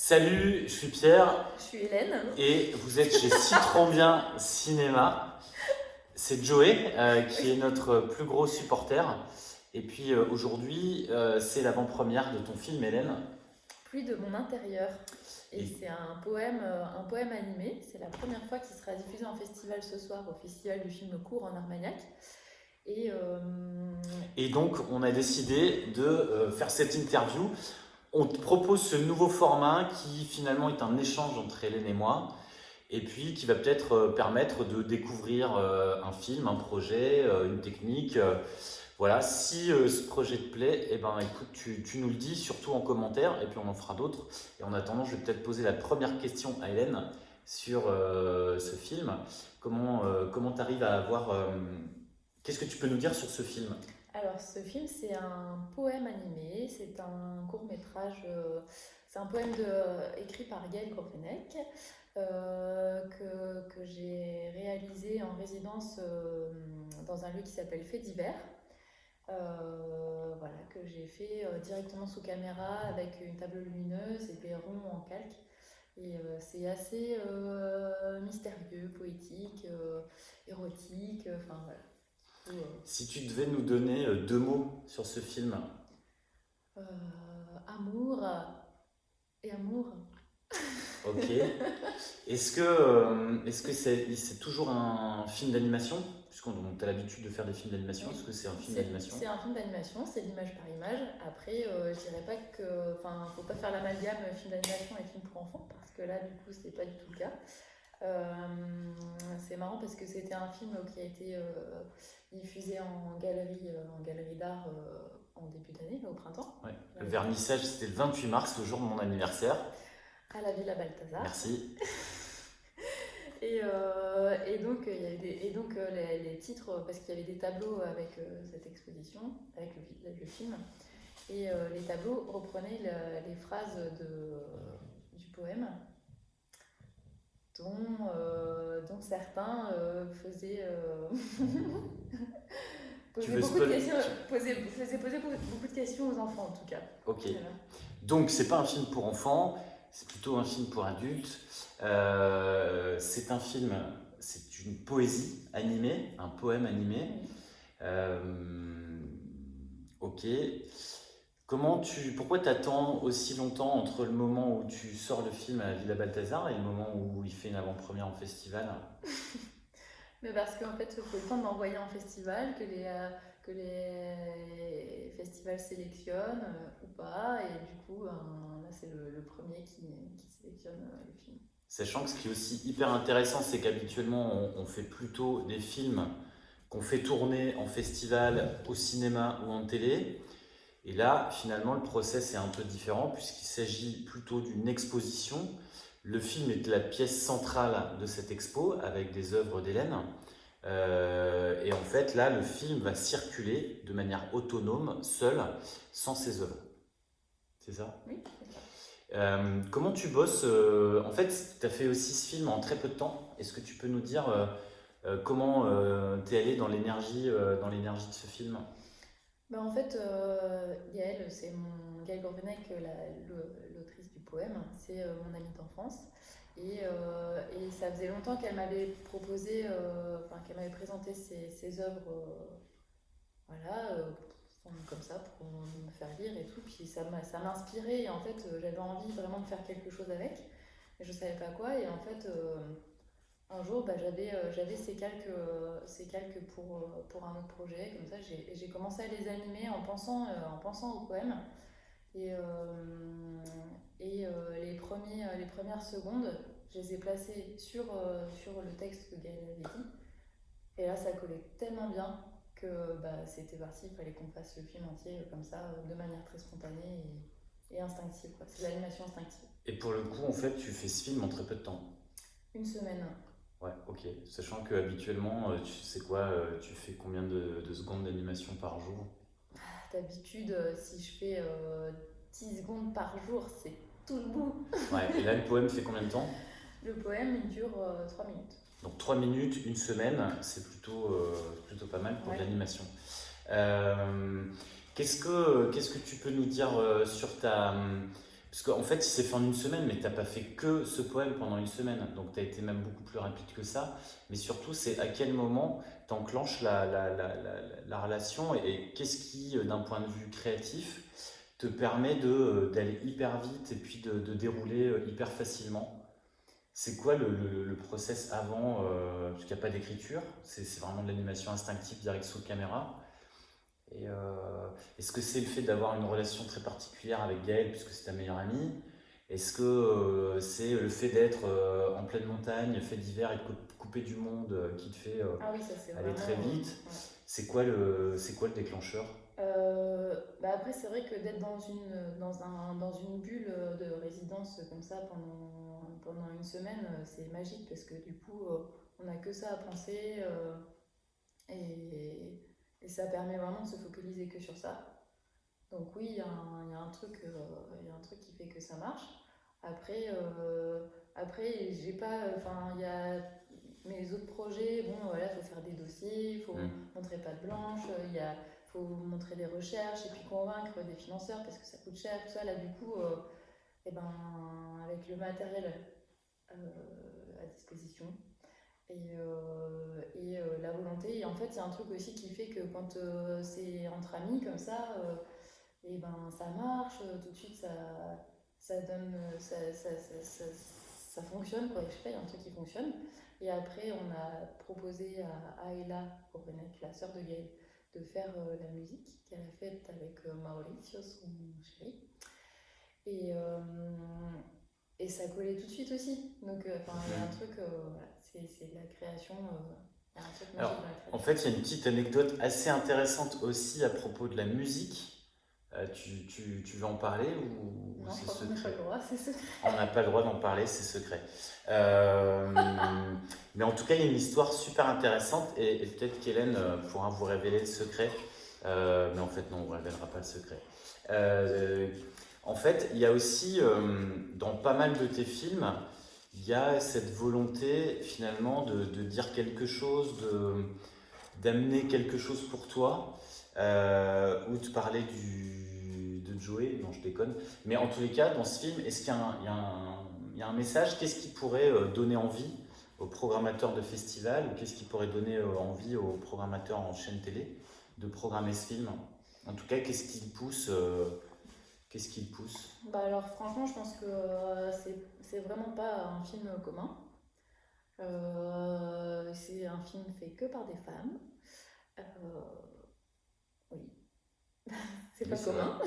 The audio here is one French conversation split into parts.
Salut, je suis Pierre Je suis Hélène. et vous êtes chez Citron Bien Cinéma. C'est Joey qui est notre plus gros supporter. Et puis aujourd'hui, c'est l'avant-première de ton film, Hélène. Pluie de mon intérieur. Et Et c'est un poème animé. C'est la première fois qu'il sera diffusé en festival ce soir, au Festival du film court en Armagnac. Et et donc, on a décidé de faire cette interview. On te propose ce nouveau format qui finalement est un échange entre Hélène et moi. Et puis qui va peut-être permettre de découvrir un film, un projet, une technique. Voilà, si ce projet te plaît, eh ben, écoute, tu nous le dis, surtout en commentaire, et puis on en fera d'autres. Et en attendant, je vais peut-être poser la première question à Hélène sur ce film. Comment tu arrives à avoir... qu'est-ce que tu peux nous dire sur ce film? alors, ce film, c'est un poème animé. C'est un court-métrage. C'est un poème écrit par Gaël Gourvenec que j'ai réalisé en résidence dans un lieu qui s'appelle Fait divers. Voilà, que j'ai fait directement sous caméra avec une table lumineuse et des ronds en calque. Et c'est assez mystérieux, poétique, érotique, enfin voilà. Si tu devais nous donner deux mots sur ce film. Amour et amour. Ok. Est-ce que c'est toujours un film d'animation? Puisqu'on a l'habitude de faire des films d'animation, Oui. est-ce que c'est un film C'est d'animation? c'est un film d'animation, c'est l'image par image. Après, je dirais pas que. Enfin, faut pas faire l'amalgame film d'animation et film pour enfants, parce que là, du coup, c'est pas du tout le cas. Euh, c'est marrant parce que c'était un film qui a été diffusé en galerie d'art en début d'année, au printemps, Ouais. Le vernissage, c'était le 28 mars, le jour de mon anniversaire. à la Villa Balthazar. Merci. Et donc, il y avait et donc les titres, parce qu'il y avait des tableaux avec cette exposition, avec le film, et les tableaux reprenaient les phrases du poème, dont certains faisaient, Tu posaient veux beaucoup de spoil- questions, faisaient poser beaucoup de questions aux enfants en tout cas. Ok. Voilà. Donc, c'est pas un film pour enfants, c'est plutôt un film pour adultes. C'est un film, c'est une poésie animée, un poème animé. Oui. Euh, ok. Pourquoi t'attends aussi longtemps entre le moment où tu sors le film à la Villa Balthazar et le moment où il fait une avant-première en festival? Mais parce qu'en fait, il faut le temps de l'envoyer en festival, que les festivals sélectionnent ou pas. Et du coup, là, c'est le premier qui sélectionne le film. Sachant que ce qui est aussi hyper intéressant, c'est qu'habituellement, on fait plutôt des films qu'on fait tourner en festival, au cinéma ou en télé. Et là, finalement, le process est un peu différent puisqu'il s'agit plutôt d'une exposition. Le film est la pièce centrale de cette expo avec des œuvres d'Hélène. Et en fait, là, le film va circuler de manière autonome, seul, sans ses œuvres. C'est ça? Oui, c'est ça. Comment tu bosses En fait, tu as fait aussi ce film en très peu de temps. Est-ce que tu peux nous dire comment tu es allé dans l'énergie de ce film? Bah, en fait, Gaëlle, Gaëlle Gourvenec, l'autrice du poème, c'est mon amie d'enfance. Et ça faisait longtemps qu'elle m'avait proposé, enfin, qu'elle m'avait présenté ses œuvres, voilà, comme ça, pour me faire lire et tout. Puis ça m'a inspiré et en fait, j'avais envie vraiment de faire quelque chose avec, mais je savais pas quoi. Et en fait, un jour, bah, j'avais ces calques pour un autre projet, comme ça, j'ai commencé à les animer en pensant au poème. Et, les premières secondes, je les ai placées sur le texte que Gaël avait dit. Et là, ça collait tellement bien que bah, c'était parti, il fallait qu'on fasse le film entier comme ça, de manière très spontanée et instinctive, quoi. C'est de l'animation instinctive. Et pour le coup, en fait, tu fais ce film en très peu de temps. Une semaine. Ouais, ok. Sachant que habituellement, tu sais quoi, tu fais combien de secondes d'animation par jour? D'habitude, si je fais 10 secondes par jour, c'est tout le bout. Ouais, et là, le poème fait combien de temps? Le poème, il dure 3 minutes. Donc 3 minutes, une semaine, c'est plutôt pas mal pour de Ouais. l'animation. Qu'est-ce que tu peux nous dire sur ta... Parce qu'en fait, il s'est fait en une semaine, mais t'as pas fait que ce poème pendant une semaine. Donc tu as été même beaucoup plus rapide que ça. Mais surtout, c'est à quel moment tu enclenches la relation et qu'est-ce qui, d'un point de vue créatif, te permet d'aller hyper vite et puis de dérouler hyper facilement. C'est quoi le process avant, parce qu'il n'y a pas d'écriture, c'est vraiment de l'animation instinctive direct sous caméra. Et est-ce que c'est le fait d'avoir une relation très particulière avec Gaëlle, puisque c'est ta meilleure amie? Est-ce que c'est le fait d'être en pleine montagne, fait d'hiver et de couper du monde qui te fait Ah oui, ça c'est aller vraiment. très vite? Ouais. C'est quoi le déclencheur? Bah après, c'est vrai que d'être dans une bulle de résidence comme ça pendant une semaine, c'est magique parce que du coup, on n'a que ça à penser et, et ça permet vraiment de se focaliser que sur ça. Donc oui, il y a un truc, il y a un truc qui fait que ça marche. Après, j'ai pas, enfin, il y a mes autres projets. Bon, voilà, faut faire des dossiers, il faut montrer patte blanche, faut montrer des recherches et puis convaincre des financeurs parce que ça coûte cher, tout ça. Là, du coup, et ben, avec le matériel à disposition la volonté. Et en fait, il y a un truc aussi qui fait que quand c'est entre amis comme ça, et ben ça marche, tout de suite ça donne, ça fonctionne quoi. Je sais pas, il y a un truc qui fonctionne. Et après, on a proposé à Ayla Gorenek, la sœur de Gaël, de faire la musique qu'elle a faite avec Mauricio, son chéri. Et, euh, et ça collait tout de suite aussi. Donc, enfin, il y a un truc, voilà, c'est de la création. Il y a un truc magique Alors, dans la en création. fait, il y a une petite anecdote assez intéressante aussi à propos de la musique. Tu veux en parler ou Non, je c'est crois qu'on n'a pas secret? le droit, c'est secret. On n'a pas le droit d'en parler, c'est secret. Mais en tout cas, il y a une histoire super intéressante et peut-être qu'Hélène pourra vous révéler le secret. Mais en fait, non, on ne révélera pas le secret. Euh, En fait, il y a aussi, dans pas mal de tes films, il y a cette volonté finalement de dire quelque chose, d'amener quelque chose pour toi, ou de parler de Joey, non je déconne, mais en tous les cas, dans ce film, est-ce qu'il y a il y a un message? Qu'est-ce qui pourrait donner envie aux programmateurs de festivals, ou qu'est-ce qui pourrait donner envie aux programmateurs en chaîne télé de programmer ce film? En tout cas, qu'est-ce qui le pousse? Bah alors franchement, je pense que c'est vraiment pas un film commun. C'est un film fait que par des femmes. Euh, oui, c'est Oui, pas c'est vrai. commun.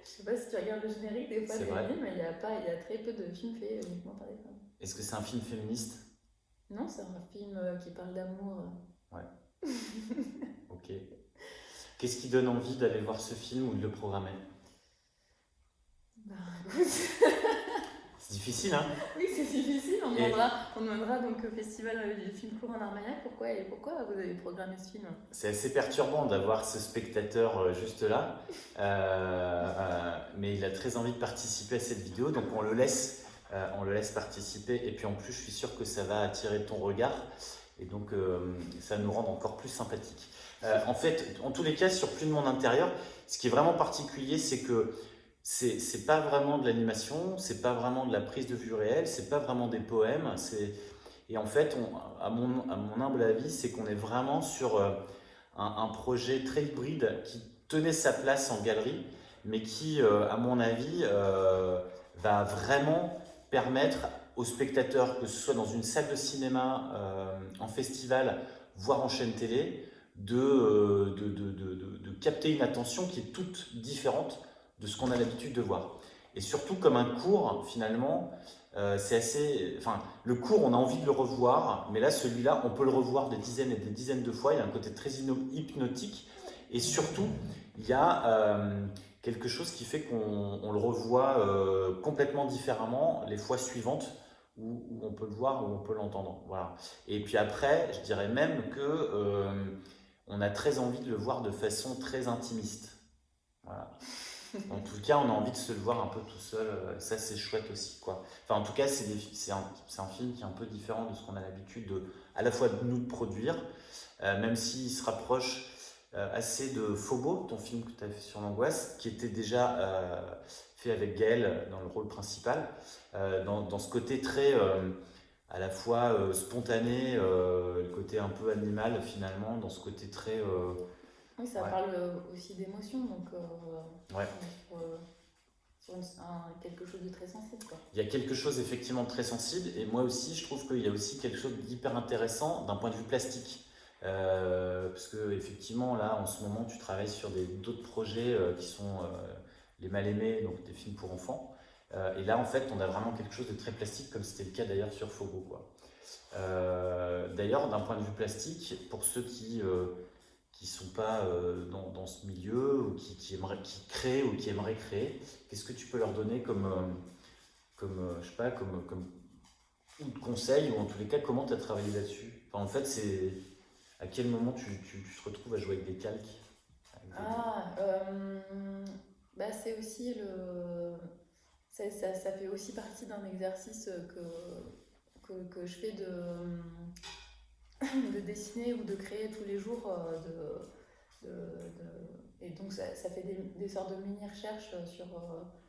Je sais pas si tu regardes le générique des fois C'est des vrai. films, il y a très peu de films faits uniquement par des femmes. Est-ce que c'est un film féministe? Non, c'est un film qui parle d'amour. Ouais, ok. Qu'est-ce qui donne envie d'aller voir ce film ou de le programmer? Bah écoute, C'est difficile, hein? oui, c'est difficile. Et On demandera donc au festival du film court en Armagnac pourquoi vous avez programmé ce film. c'est assez perturbant d'avoir ce spectateur juste là. Mais il a très envie de participer à cette vidéo, donc on le laisse participer. Et puis en plus, je suis sûr que ça va attirer ton regard. Et donc, ça va nous rendre encore plus sympathiques. En fait, en tous les cas, sur Plus de Monde Intérieur, ce qui est vraiment particulier, c'est que c'est pas vraiment de l'animation, c'est pas vraiment de la prise de vue réelle, c'est pas vraiment des poèmes. Et en fait, à mon humble avis, c'est qu'on est vraiment sur un projet très hybride qui tenait sa place en galerie, mais qui, à mon avis, va vraiment permettre aux spectateurs, que ce soit dans une salle de cinéma, en festival, voire en chaîne télé, de capter une attention qui est toute différente de ce qu'on a l'habitude de voir. Et surtout comme un cours, finalement, c'est assez... Enfin, le cours, on a envie de le revoir, mais là, celui-là, on peut le revoir des dizaines et des dizaines de fois. Il y a un côté très hypnotique. Et surtout, il y a quelque chose qui fait qu'on le revoit complètement différemment les fois suivantes où on peut le voir, où on peut l'entendre. Voilà. Et puis après, je dirais même que on a très envie de le voir de façon très intimiste. Voilà. En tout cas, on a envie de se le voir un peu tout seul. Ça, c'est chouette aussi, quoi. Enfin, en tout cas, c'est un film qui est un peu différent de ce qu'on a l'habitude à la fois de nous de produire, même s'il se rapproche assez de Phobo, ton film que tu as fait sur l'angoisse, qui était déjà fait avec Gaël dans le rôle principal, dans ce côté très à la fois spontané, le côté un peu animal finalement, dans ce côté très... Oui, ça ouais. parle aussi d'émotion, donc Ouais. sur quelque chose de très sensible, quoi. Il y a quelque chose effectivement de très sensible, et moi aussi je trouve qu'il y a aussi quelque chose d'hyper intéressant d'un point de vue plastique. Parce que effectivement là en ce moment tu travailles sur d'autres projets qui sont les mal aimés, donc des films pour enfants. Et là en fait on a vraiment quelque chose de très plastique, comme c'était le cas d'ailleurs sur Fogo, quoi. D'ailleurs d'un point de vue plastique, pour ceux qui sont pas dans ce milieu, ou qui créent ou qui aimeraient créer, qu'est-ce que tu peux leur donner je sais pas, ou de conseils, ou en tous les cas comment tu as travaillé là-dessus? Enfin, en fait, c'est à quel moment tu te retrouves à jouer avec des calques, bah c'est aussi ça fait aussi partie d'un exercice que je fais de dessiner ou de créer tous les jours. Et donc ça fait des sortes de mini-recherches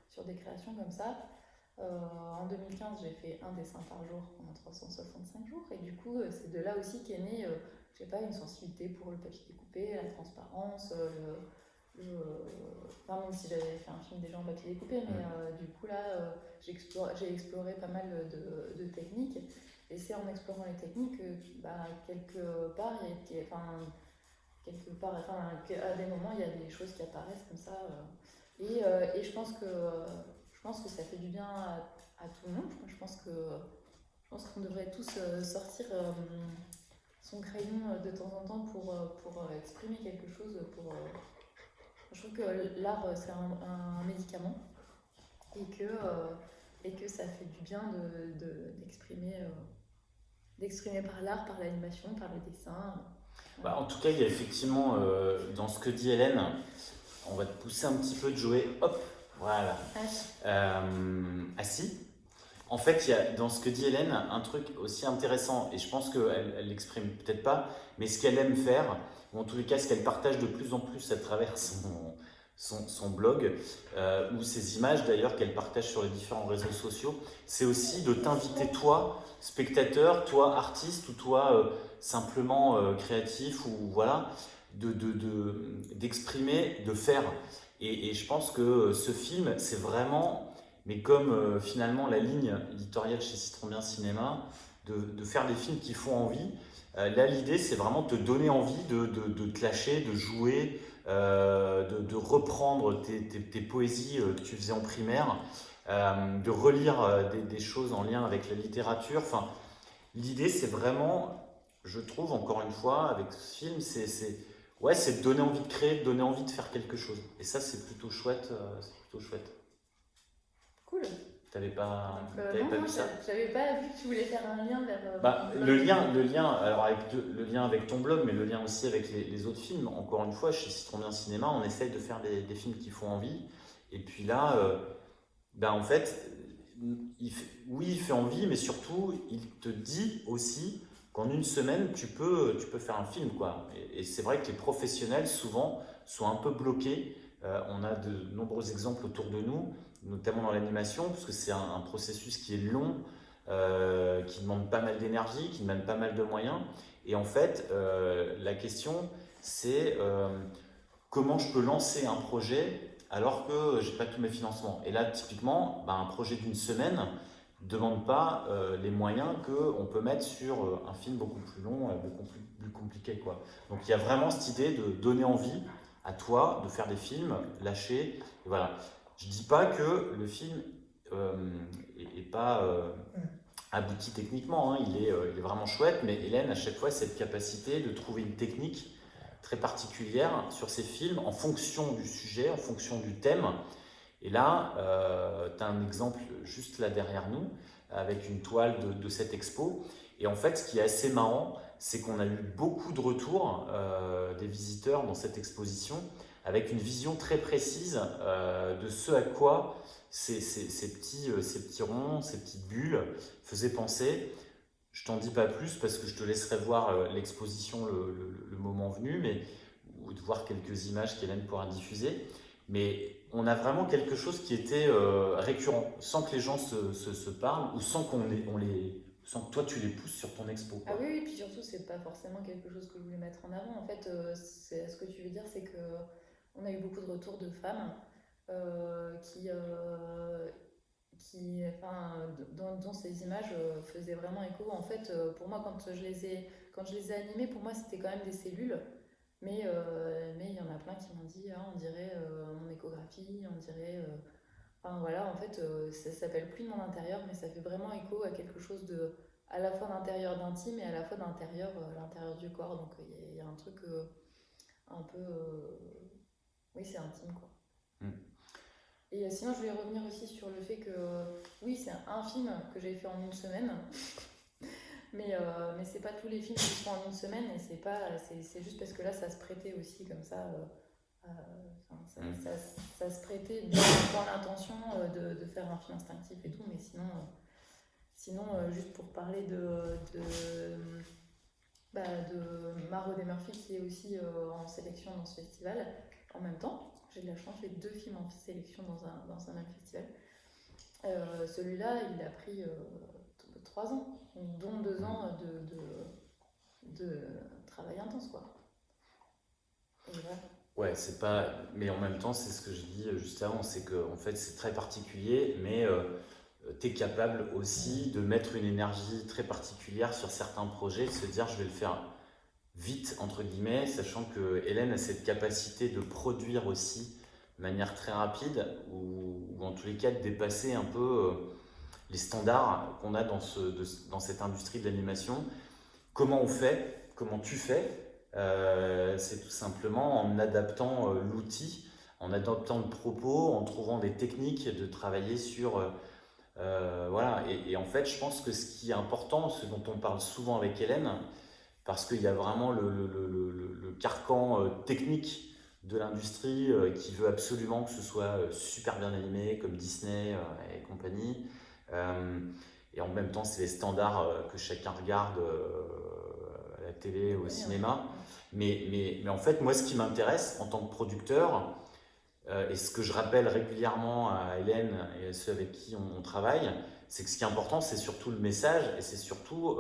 sur des créations comme ça. En 2015, j'ai fait un dessin par jour pendant 365 jours. Et du coup, c'est de là aussi qu'est née, je sais pas, une sensibilité pour le papier découpé, la transparence, enfin, même si j'avais fait un film déjà en papier découpé, mais du coup là, j'ai exploré pas mal de techniques. Et c'est en explorant les techniques que, bah, quelque part, à des moments, il y a des choses qui apparaissent comme ça. Et je pense que ça fait du bien à tout le monde. Je pense qu'on devrait tous sortir son crayon de temps en temps pour exprimer quelque chose. Je trouve que l'art, c'est un médicament et que ça fait du bien d'exprimer par l'art, par l'animation, par le dessin. Bah, en tout cas, il y a effectivement dans ce que dit Hélène, on va te pousser un petit peu de jouer. Hop, voilà. Assis. En fait, il y a dans ce que dit Hélène un truc aussi intéressant, et je pense qu'elle l'exprime peut-être pas, mais ce qu'elle aime faire, ou en tous les cas ce qu'elle partage de plus en plus à travers son blog, ou ses images d'ailleurs qu'elle partage sur les différents réseaux sociaux, c'est aussi de t'inviter toi, spectateur, toi artiste, ou toi simplement créatif, ou voilà, d'exprimer, de faire. Et je pense que ce film, c'est vraiment, mais comme finalement la ligne éditoriale chez Citron Bien Cinéma, de faire des films qui font envie. Là, l'idée, c'est vraiment de te donner envie de te lâcher, de jouer, de reprendre tes poésies que tu faisais en primaire, de relire des choses en lien avec la littérature. Enfin, l'idée, c'est vraiment, je trouve, encore une fois, avec ce film, ouais, c'est de donner envie de créer, de donner envie de faire quelque chose. Et ça, c'est plutôt chouette. Cool. T'avais pas Non, vu ça? j'avais pas vu que tu voulais faire un lien vers. Le lien, alors le lien avec ton blog, mais le lien aussi avec les autres films. Encore une fois, chez Citron Bien Cinéma, on essaye de faire des films qui font envie. Et puis là, en fait, oui, il fait envie, mais surtout, il te dit aussi qu'en une semaine, tu peux faire un film, quoi. Et c'est vrai que les professionnels, souvent, sont un peu bloqués. On a de nombreux exemples autour de nous, notamment dans l'animation, parce que c'est un processus qui est long, qui demande pas mal d'énergie, qui demande pas mal de moyens. Et en fait, la question, c'est comment je peux lancer un projet alors que j'ai pas tous mes financements. Et là, typiquement, un projet d'une semaine ne demande pas les moyens qu'on peut mettre sur un film beaucoup plus long, beaucoup plus compliqué, quoi. Donc il y a vraiment cette idée de donner envie à toi de faire des films, lâcher. Et voilà. Je dis pas que le film est pas abouti techniquement, hein. Il est vraiment chouette, mais Hélène, à chaque fois, cette capacité de trouver une technique très particulière sur ses films en fonction du sujet, en fonction du thème. Et là, tu as un exemple juste là derrière nous, avec une toile de cette expo. Et en fait, ce qui est assez marrant, c'est qu'on a eu beaucoup de retours des visiteurs dans cette exposition, avec une vision très précise de ce à quoi ces petits ronds, ces petites bulles faisaient penser. Je t'en dis pas plus parce que je te laisserai voir l'exposition le moment venu, ou de voir quelques images qu'Hélène pourra diffuser. Mais on a vraiment quelque chose qui était récurrent, sans que les gens se parlent ou sans sans que toi tu les pousses sur ton expo, Ah quoi. oui, oui, puis surtout, c'est pas forcément quelque chose que je voulais mettre en avant. En fait, ce que tu veux dire, c'est que on a eu beaucoup de retours de femmes euh, qui, euh, dont ces images faisaient vraiment écho. En fait, pour moi, quand je les ai animées, pour moi, c'était quand même des cellules. Mais il y en a plein qui m'ont dit, ah, on dirait mon échographie, on dirait. Enfin voilà, en fait, ça s'appelle plus de mon intérieur, mais ça fait vraiment écho à quelque chose de à la fois d'intérieur d'intime et à la fois d'intérieur, l'intérieur du corps. Donc il y a un truc un peu. Oui, c'est intime quoi. Mm. Et sinon, je voulais revenir aussi sur le fait que, oui, c'est un film que j'ai fait en une semaine, mais c'est pas tous les films qui se font en une semaine, et c'est juste parce que là, ça se prêtait aussi comme ça. Ça se prêtait dans l'intention de faire un film instinctif et tout, mais sinon, juste pour parler de Maraude et Murphy qui est aussi en sélection dans ce festival en même temps. J'ai de la chance, j'ai deux films en sélection dans un même festival. Celui-là, il a pris 3 ans, dont 2 ans de travail intense, quoi. Et voilà. Ouais, c'est pas. Mais en même temps, c'est ce que je dis juste avant, c'est que en fait, c'est très particulier, mais tu es capable aussi de mettre une énergie très particulière sur certains projets, de se dire je vais le faire vite, entre guillemets, sachant que Hélène a cette capacité de produire aussi de manière très rapide, ou en tous les cas de dépasser un peu les standards qu'on a dans cette industrie de l'animation. Comment on fait? Comment tu fais? C'est tout simplement en adaptant l'outil, en adaptant le propos, en trouvant des techniques de travailler sur... voilà, et en fait, je pense que ce qui est important, ce dont on parle souvent avec Hélène, parce qu'il y a vraiment le carcan technique de l'industrie qui veut absolument que ce soit super bien animé, comme Disney et compagnie. Euh, et en même temps, c'est les standards que chacun regarde à la télé, au cinéma. Mais en fait, moi, ce qui m'intéresse en tant que producteur, et ce que je rappelle régulièrement à Hélène et à ceux avec qui on travaille, c'est que ce qui est important, c'est surtout le message et c'est surtout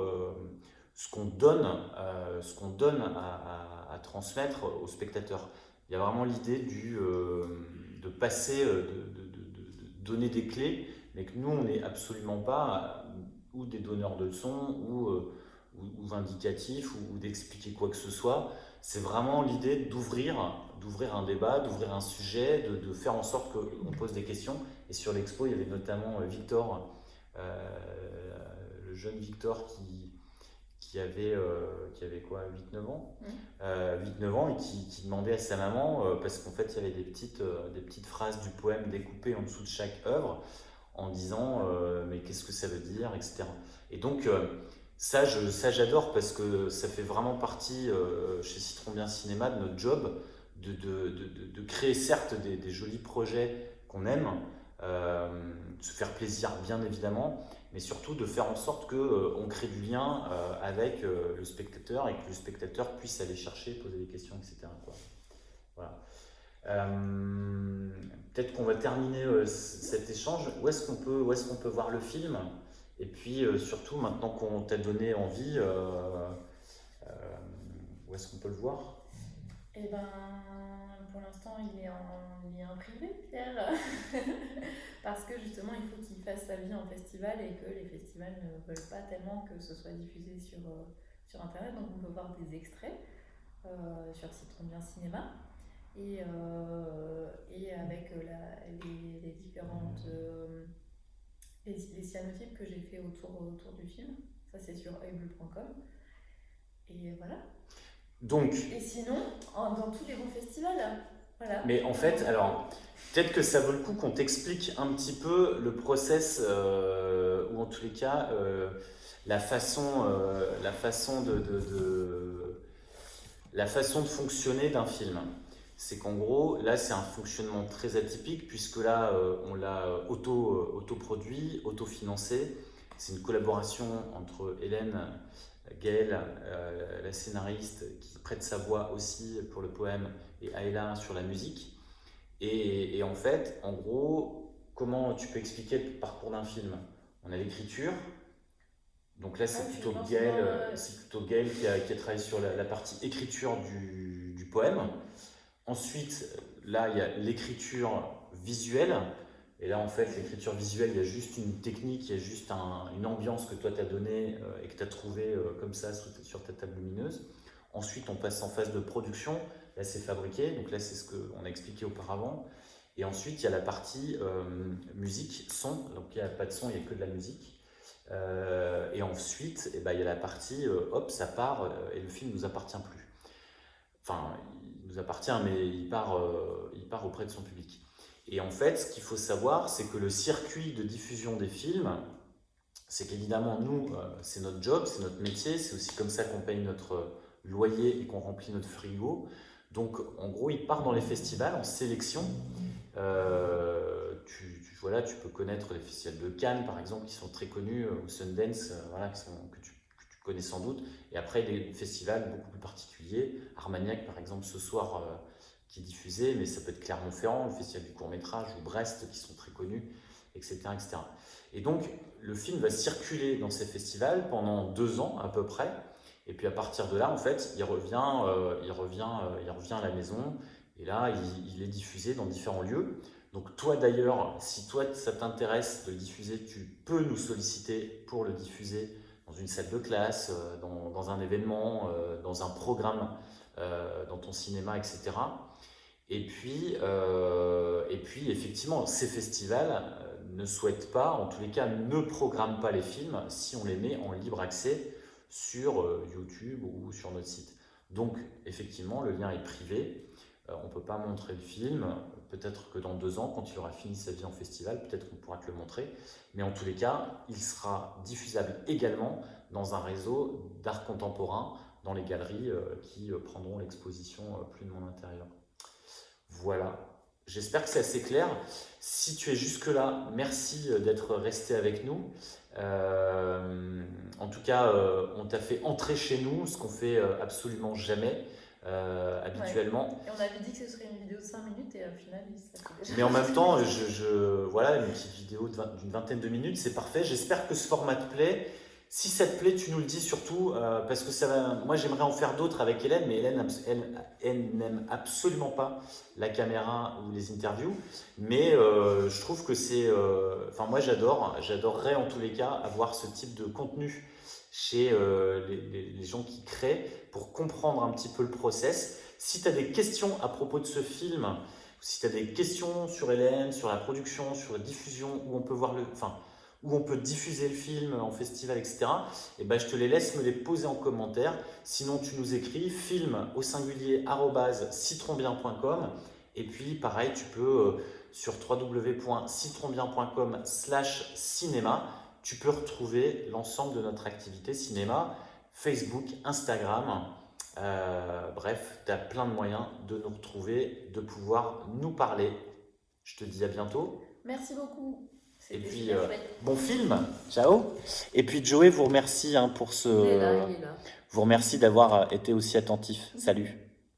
ce qu'on donne à transmettre aux spectateurs. Il y a vraiment l'idée de passer, de donner des clés, mais que nous, on n'est absolument pas ou des donneurs de leçons ou vindicatifs ou d'expliquer quoi que ce soit. C'est vraiment l'idée d'ouvrir un débat, d'ouvrir un sujet, de faire en sorte qu'on pose des questions. Et sur l'expo, il y avait notamment Victor, le jeune Victor qui avait quoi, 8-9 ans, 8-9 ans, et qui demandait à sa maman, parce qu'en fait il y avait des petites phrases du poème découpées en dessous de chaque œuvre, en disant mais qu'est-ce que ça veut dire, etc. Et donc ça j'adore, parce que ça fait vraiment partie chez Citron Bien Cinéma de notre job de créer certes des jolis projets qu'on aime, de se faire plaisir bien évidemment, mais surtout de faire en sorte qu'on crée du lien avec le spectateur et que le spectateur puisse aller chercher, poser des questions, etc., quoi. Voilà. Peut-être qu'on va terminer cet échange. Où est-ce qu'on peut voir le film? Et puis surtout, maintenant qu'on t'a donné envie, où est-ce qu'on peut le voir? Eh ben, pour l'instant, il est en lien privé, Pierre. Parce que justement, il faut qu'il fasse sa vie en festival et que les festivals ne veulent pas tellement que ce soit diffusé sur Internet. Donc, on peut voir des extraits sur Citron Bien Cinéma. Et avec les différentes les cyanotypes que j'ai fait autour du film. Ça, c'est sur oeilbleu.com. Et voilà. Donc, et sinon, dans tous les bons festivals, voilà. Mais en fait, alors, peut-être que ça vaut le coup qu'on t'explique un petit peu le process, ou en tous les cas, la façon de fonctionner d'un film. C'est qu'en gros, là, c'est un fonctionnement très atypique, puisque là, on l'a autoproduit, autofinancé. C'est une collaboration entre Hélène, Gaëlle, la scénariste, qui prête sa voix aussi pour le poème, et Ayla sur la musique. Et en fait, en gros, comment tu peux expliquer le parcours d'un film? On a l'écriture. Donc là, c'est plutôt Gaël qui a travaillé sur la partie écriture du poème. Ensuite, là, il y a l'écriture visuelle. Et là, en fait, l'écriture visuelle, il y a juste une technique, il y a juste une ambiance que toi t'as donnée et que tu as trouvée comme ça sur ta table lumineuse. Ensuite, on passe en phase de production. Là, c'est fabriqué. Donc là, c'est ce qu'on a expliqué auparavant. Et ensuite, il y a la partie musique, son. Donc il n'y a pas de son, il n'y a que de la musique. Et ensuite, eh ben, il y a la partie hop, ça part et le film ne nous appartient plus. Enfin, il nous appartient, mais il part auprès de son public. Et en fait, ce qu'il faut savoir, c'est que le circuit de diffusion des films, c'est qu'évidemment, nous, c'est notre job, c'est notre métier, c'est aussi comme ça qu'on paye notre loyer et qu'on remplit notre frigo. Donc, en gros, il part dans les festivals en sélection. Voilà, tu peux connaître les festivals de Cannes, par exemple, qui sont très connus, ou Sundance, voilà, que tu connais sans doute. Et après, des festivals beaucoup plus particuliers. Armagnac, par exemple, ce soir, qui est diffusé, mais ça peut être Clermont-Ferrand, le festival du court-métrage, ou Brest, qui sont très connus, etc., etc. Et donc, le film va circuler dans ces festivals pendant 2 ans à peu près. Et puis à partir de là, en fait, il revient à la maison. Et là, il est diffusé dans différents lieux. Donc toi d'ailleurs, si toi ça t'intéresse de le diffuser, tu peux nous solliciter pour le diffuser dans une salle de classe, dans un événement, dans un programme, dans ton cinéma, etc. Et puis effectivement, ces festivals ne souhaitent pas, en tous les cas ne programment pas les films si on les met en libre accès sur YouTube ou sur notre site. Donc effectivement, le lien est privé. On ne peut pas montrer le film. Peut-être que dans 2 ans, quand il aura fini sa vie en festival, peut-être qu'on pourra te le montrer. Mais en tous les cas, il sera diffusable également dans un réseau d'art contemporain, dans les galeries qui prendront l'exposition Plus de mon intérieur. Voilà. J'espère que c'est assez clair. Si tu es jusque-là, merci d'être resté avec nous. En tout cas, on t'a fait entrer chez nous, ce qu'on fait absolument jamais habituellement. Ouais. Et on avait dit que ce serait une vidéo de 5 minutes et au final, ça fait déjà. Mais en même temps, voilà, une petite vidéo d'une vingtaine de minutes, c'est parfait. J'espère que ce format te plaît. Si ça te plaît, tu nous le dis surtout, parce que moi j'aimerais en faire d'autres avec Hélène, mais Hélène, elle n'aime absolument pas la caméra ou les interviews. Mais je trouve que enfin moi j'adorerais en tous les cas avoir ce type de contenu chez les gens qui créent pour comprendre un petit peu le process. Si tu as des questions à propos de ce film, si tu as des questions sur Hélène, sur la production, sur la diffusion, où on peut diffuser le film en festival, etc., et ben, je te les laisse me les poser en commentaire. Sinon, tu nous écris film@citronbien.com. Et puis, pareil, tu peux sur www.citronbien.com/cinéma, tu peux retrouver l'ensemble de notre activité cinéma, Facebook, Instagram. Bref, tu as plein de moyens de nous retrouver, de pouvoir nous parler. Je te dis à bientôt. Merci beaucoup. Et puis, bon film. Ciao. Et puis, Joey vous remercie pour Il est là. vous remercie d'avoir été aussi attentif. Salut.